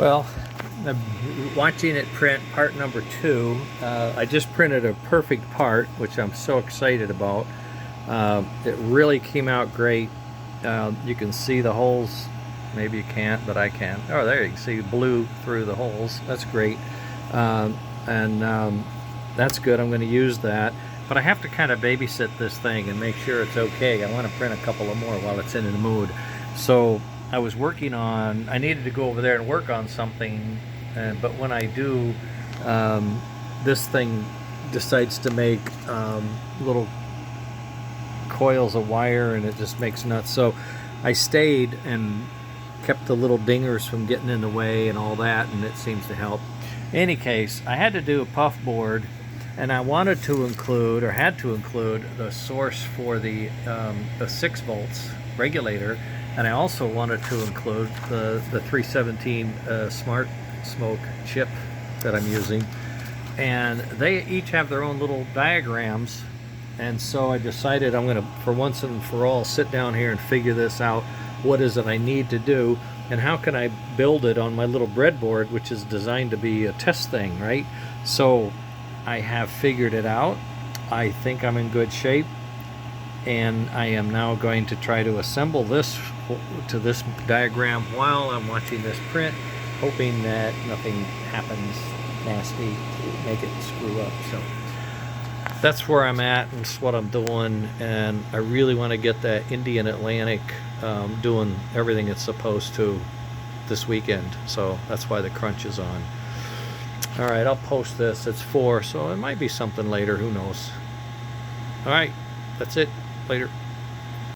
Well, I'm watching it print part number 2. I just printed a perfect part, which I'm so excited about. It really came out great. You can see the holes. Maybe you can't, but I can. Oh, there you can see blue through the holes. That's great. That's good. I'm going to use that. But I have to kind of babysit this thing and make sure it's okay. I want to print a couple of more while it's in the mood. So I was working on, I needed to go over there and work on something, but when I do, this thing decides to make little coils of wire, and it just makes nuts. So I stayed and kept the little dingers from getting in the way and all that, and it seems to help. In any case, I had to do a puff board, and I wanted to include, or had to include, the source for the 6 volts regulator, and I also wanted to include the 317 Smart Smoke chip that I'm using. And they each have their own little diagrams, and so I decided I'm going to, for once and for all, sit down here and figure this out. What is it I need to do, and how can I build it on my little breadboard, which is designed to be a test thing, right? So I have figured it out. I think I'm in good shape, and I am now going to try to assemble this to this diagram while I'm watching this print, hoping that nothing happens nasty to make it screw up. So that's where I'm at, and it's what I'm doing, and I really want to get that Indian Atlantic doing everything it's supposed to this weekend. So that's why the crunch is on. All right, I'll post this. It's 4, so it might be something later. Who knows? All right, that's it. Later.